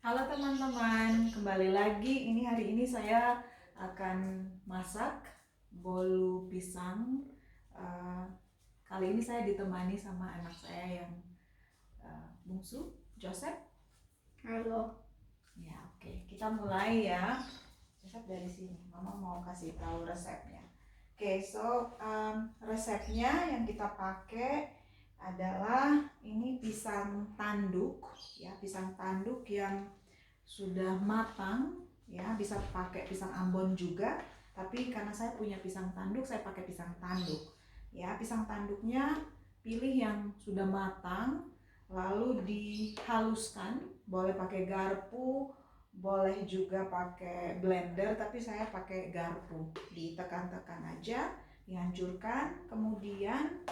Halo teman-teman, kembali lagi. Hari ini saya akan masak bolu pisang. Eh, Kali ini saya ditemani sama anak saya yang bungsu, Joseph. Halo. Ya, oke. Kita mulai ya. Joseph dari sini. Mama mau kasih tahu resepnya. Resepnya yang kita pakai adalah ini pisang tanduk, ya, pisang tanduk yang sudah matang, ya, bisa pakai pisang ambon juga, tapi karena saya punya pisang tanduk saya pakai pisang tanduk, ya. Pisang tanduknya pilih yang sudah matang, lalu dihaluskan, boleh pakai garpu, boleh juga pakai blender, tapi saya pakai garpu. Ditekan-tekan aja, dihancurkan, kemudian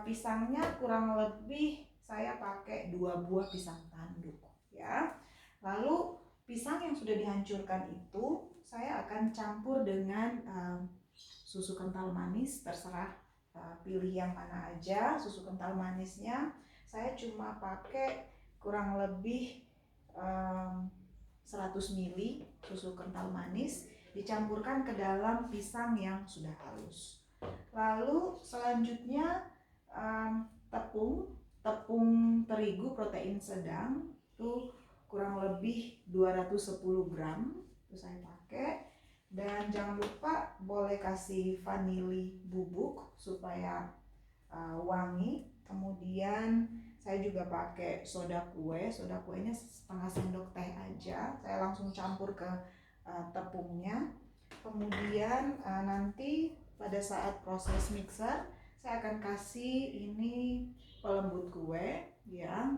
pisangnya kurang lebih saya pakai 2 buah pisang tanduk, ya. Lalu pisang yang sudah dihancurkan itu saya akan campur dengan susu kental manis, terserah pilih yang mana aja. Susu kental manisnya saya cuma pakai kurang lebih 100 ml susu kental manis, dicampurkan ke dalam pisang yang sudah halus. Lalu selanjutnya tepung terigu protein sedang itu kurang lebih 210 gram itu saya pakai. Dan jangan lupa boleh kasih vanili bubuk supaya wangi. Kemudian saya juga pakai soda kue. Soda kuenya setengah sendok teh aja. Saya langsung campur ke tepungnya. Kemudian nanti pada saat proses mixer saya akan kasih ini pelembut kue, ya,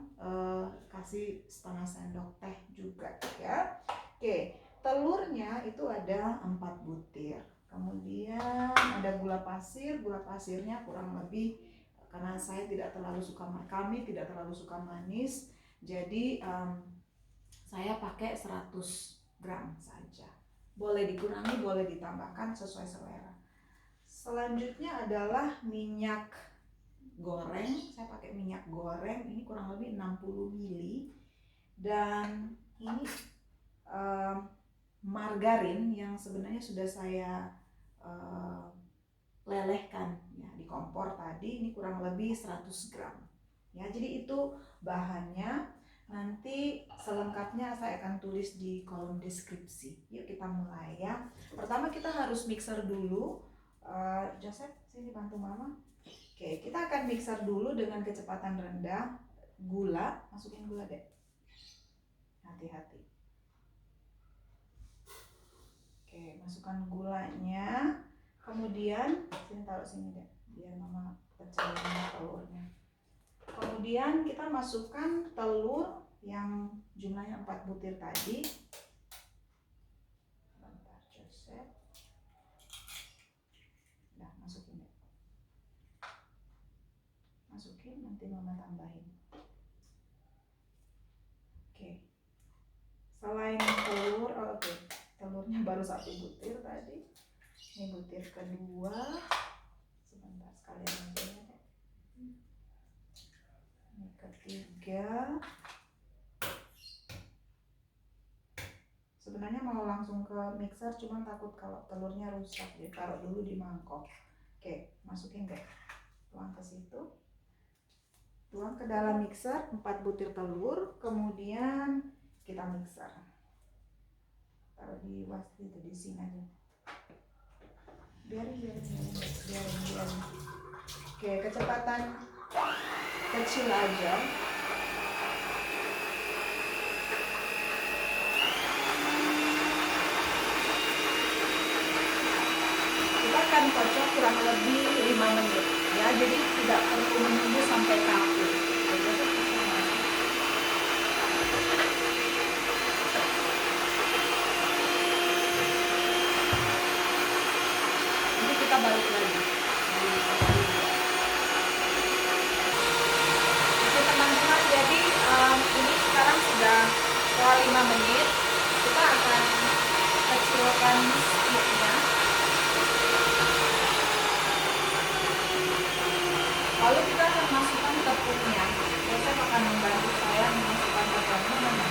kasih setengah sendok teh juga, ya. Oke, telurnya itu ada 4 butir. Kemudian ada gula pasir. Gula pasirnya kurang lebih, karena kami tidak terlalu suka manis, jadi saya pakai 100 gram saja. Boleh dikurangi, boleh ditambahkan sesuai selera. Selanjutnya adalah minyak goreng. Saya pakai minyak goreng ini kurang lebih 60 ml. Dan ini margarin yang sebenarnya sudah saya lelehkan, ya, di kompor tadi. Ini kurang lebih 100 gram, ya. Jadi itu bahannya. Nanti selengkapnya saya akan tulis di kolom deskripsi. Yuk kita mulai, ya. Pertama kita harus mixer dulu. Joseph, sini bantu mama. Oke, kita akan mixer dulu dengan kecepatan rendah. Gula, masukin gula deh. Hati-hati. Oke, masukkan gulanya. Kemudian, sini taruh sini deh, biar mama pecahin telurnya. Kemudian kita masukkan telur yang jumlahnya 4 butir tadi. Bentar, Joseph. Nah, masukin deh. Masukin, nanti mama tambahin. Oke. Selain telur, oke. Telurnya baru 1 butir tadi. Ini butir kedua. Sebentar, sekalian aja ya. Ini ketiga. Sebenarnya mau langsung ke mixer, cuman takut kalau telurnya rusak, jadi taruh dulu di mangkok. Oke, masukin deh. Tuang ke situ. Tuang ke dalam mixer 4 butir telur, kemudian kita mixer. Taruh di di sini aja. Biarin. Oke, kecepatan kecil aja. Kita akan kocok kurang lebih 5 menit, ya. Jadi tidak perlu menunggu sampai kaku. Nanti kita balik lagi. Oke teman-teman, jadi ini sekarang sudah setelah 5 menit. Kita akan kecilkan speednya. Lalu kita akan masukkan tepungnya. Saya akan membantu saya memasukkan tepungnya.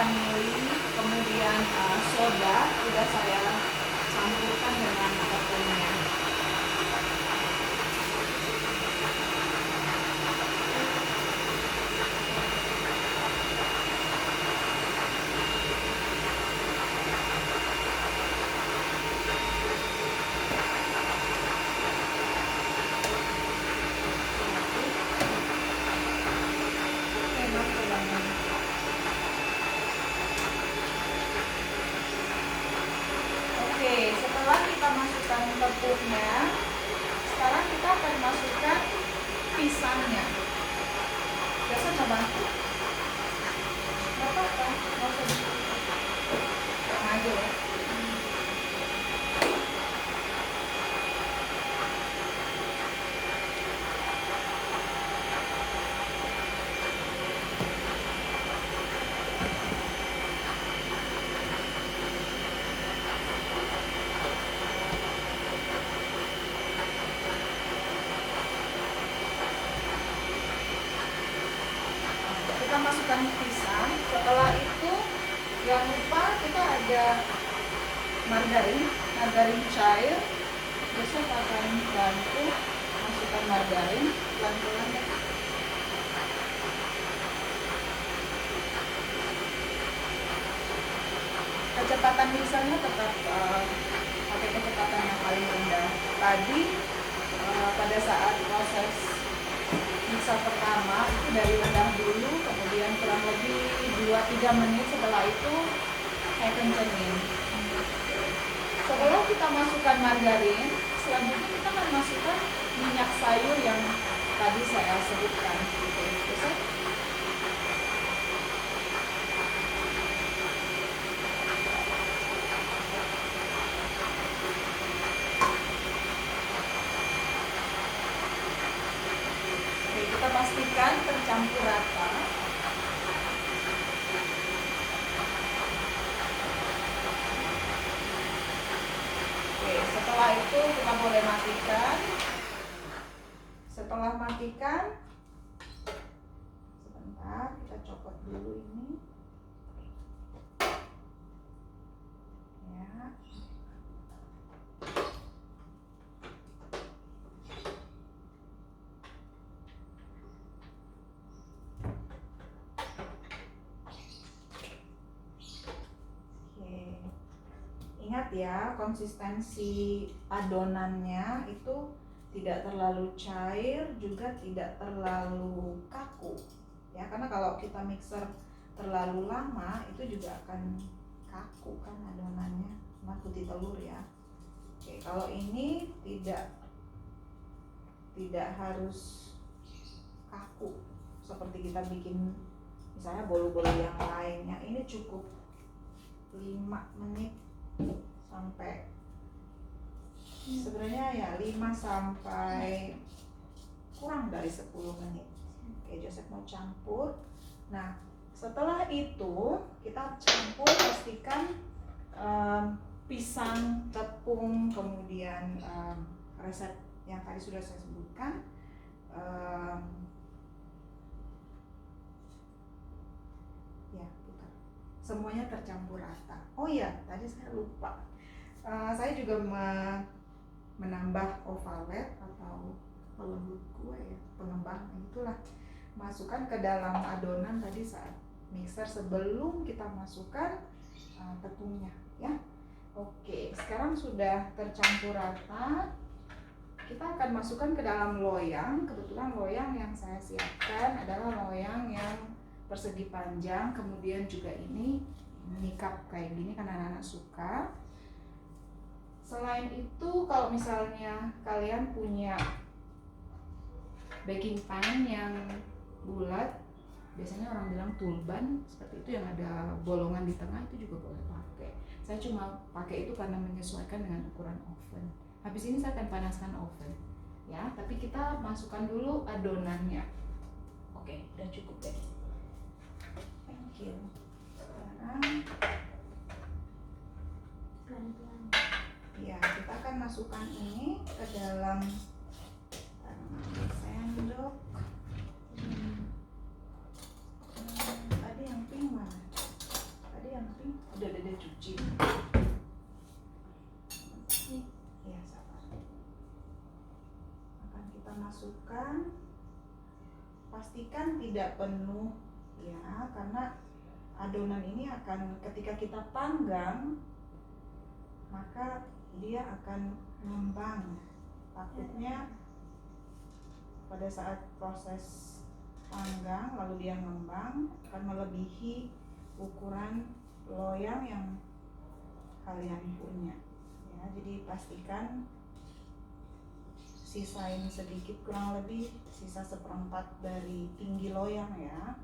vanili, kemudian soda sudah saya campurkan dengan tepungnya. Oke, setelah kita masukkan tepungnya, sekarang kita akan masukkan pisangnya. Biasa coba. Gak apa-apa, gak usah dikit. Aja ya. Kita masukkan pisang. Setelah itu jangan lupa kita ada margarin cair. Besok akan bantu masukkan margarin pelan-pelan ya. Kecepatan mixernya tetap pakai kecepatan yang paling rendah. Tadi pada saat proses mixer pertama itu dari rendah dulu, kemudian kurang lebih 2-3 menit setelah itu saya kencengin. Setelah kita masukkan margarin, selanjutnya kita akan masukkan minyak sayur yang tadi saya sebutkan. Oke, kita pastikan tercampur rata. Oke, setelah itu kita boleh matikan. Setelah matikan, sebentar kita copot dulu ini. Ya. Ingat ya, konsistensi adonannya itu tidak terlalu cair, juga tidak terlalu kaku. Ya, karena kalau kita mixer terlalu lama itu juga akan kaku kan adonannya, sama putih telur ya. Oke, kalau ini tidak harus kaku seperti kita bikin misalnya bolu-bolu yang lainnya. Ini cukup 5 menit sampai sebenarnya ya 5 sampai kurang dari 10 menit. Oke, Joseph mau campur. Nah, setelah itu kita campur, pastikan pisang, tepung, kemudian resep yang tadi sudah saya sebutkan, ya putar, semuanya tercampur rata. Oh iya, tadi saya lupa, saya juga menambah ovalet atau pelembut kue ya, pengembang itulah, masukkan ke dalam adonan tadi saat mixer sebelum kita masukkan tepungnya ya. Oke, sekarang sudah tercampur rata. Kita akan masukkan ke dalam loyang. Kebetulan loyang yang saya siapkan adalah loyang yang persegi panjang, kemudian juga ini nikap kayak gini karena anak-anak suka. Selain itu, kalau misalnya kalian punya baking pan yang bulat, biasanya orang bilang tulban seperti itu yang ada bolongan di tengah, itu juga boleh pakai. Saya cuma pakai itu karena menyesuaikan dengan ukuran oven. Habis ini saya akan panaskan oven ya, tapi kita masukkan dulu adonannya. Oke, udah cukup deh. Thank you. Sekarang ya, kita akan masukkan ini ke dalam sendok. Tadi yang pink mana? masukkan, pastikan tidak penuh ya, karena adonan ini akan ketika kita panggang maka dia akan ngembang. Takutnya pada saat proses panggang lalu dia ngembang akan melebihi ukuran loyang yang kalian punya ya. Jadi pastikan sisain sedikit, kurang lebih sisa 1/4 dari tinggi loyang ya,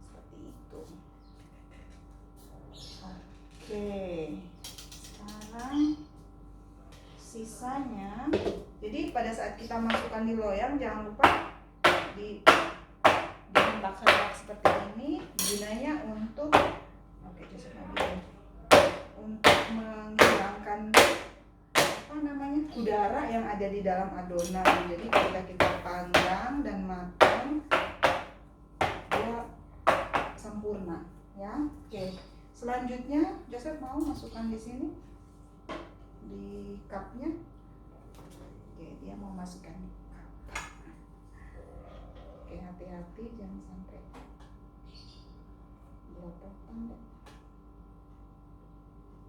seperti itu. Oke, sekarang sisanya, jadi pada saat kita masukkan di loyang jangan lupa dihentak-hentak seperti ini. Gunanya untuk untuk menghilangkan udara yang ada di dalam adonan. Jadi ketika kita panggang dan matang dia sempurna ya. Oke, selanjutnya Joseph mau masukkan di sini di cupnya. Oke, dia mau masukkan di cup. Oke, hati-hati jangan sampai belopotan deh.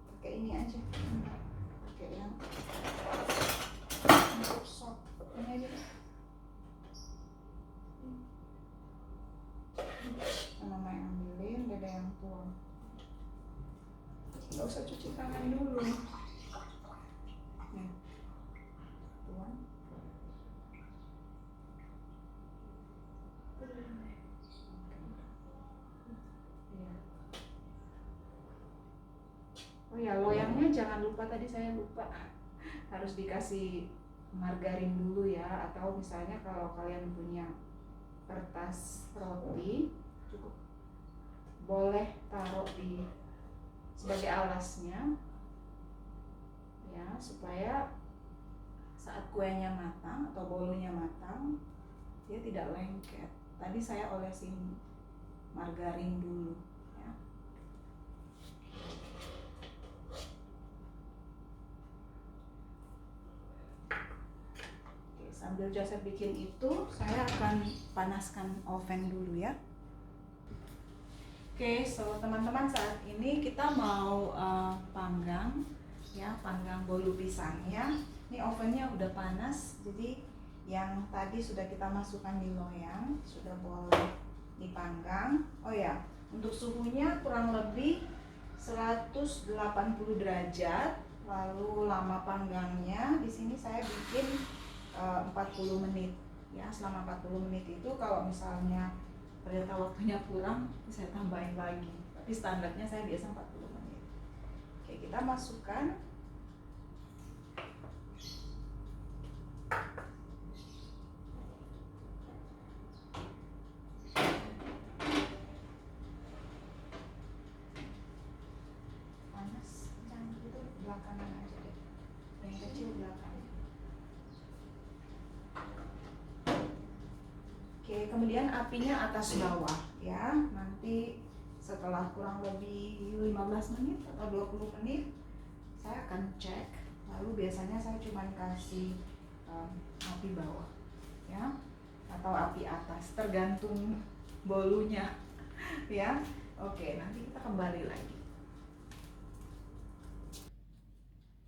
Pakai ini aja, pakai yang untuk sop ini aja. Mama yang ambilin, Dede yang tuang. Nggak usah cuci tangan dulu. Nih, tuang. Oh ya, loyangnya jangan lupa, tadi saya lupa, harus dikasih margarin dulu ya. Atau misalnya kalau kalian punya kertas roti cukup, boleh taruh di sebagai alasnya ya, supaya saat kuenya matang atau bolunya matang dia tidak lengket. Tadi saya olesin margarin dulu ya. Oke, sambil Joseph bikin itu, saya akan panaskan oven dulu ya. Oke, so teman-teman, saat ini kita mau panggang ya, panggang bolu pisangnya. Ini ovennya udah panas, jadi yang tadi sudah kita masukkan di loyang sudah boleh dipanggang. Oh ya, untuk suhunya kurang lebih 180 derajat. Lalu lama panggangnya di sini saya bikin 40 menit ya. Selama 40 menit itu kalau misalnya ternyata waktunya kurang, saya tambahin lagi. Tapi standarnya saya biasa 40 menit. Oke, kita masukkan. Panas, jangan gitu, belakangan aja deh. Yang kecil belakang. Oke, kemudian apinya atas bawah ya. Nanti setelah kurang lebih 15 menit atau 20 menit saya akan cek. Lalu biasanya saya cuma kasih api bawah ya, atau api atas, tergantung bolunya ya. Oke, nanti kita kembali lagi.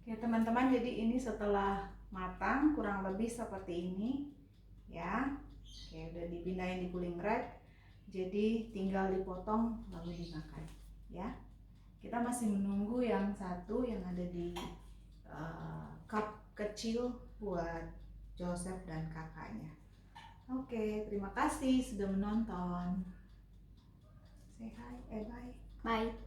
Oke teman-teman, jadi ini setelah matang kurang lebih seperti ini ya. Oke, udah dipindahin di cooling rack, jadi tinggal dipotong lalu dimakan ya. Kita masih menunggu yang satu yang ada di cup kecil buat Joseph dan kakaknya. Oke, terima kasih sudah menonton. Say hi, bye. Bye.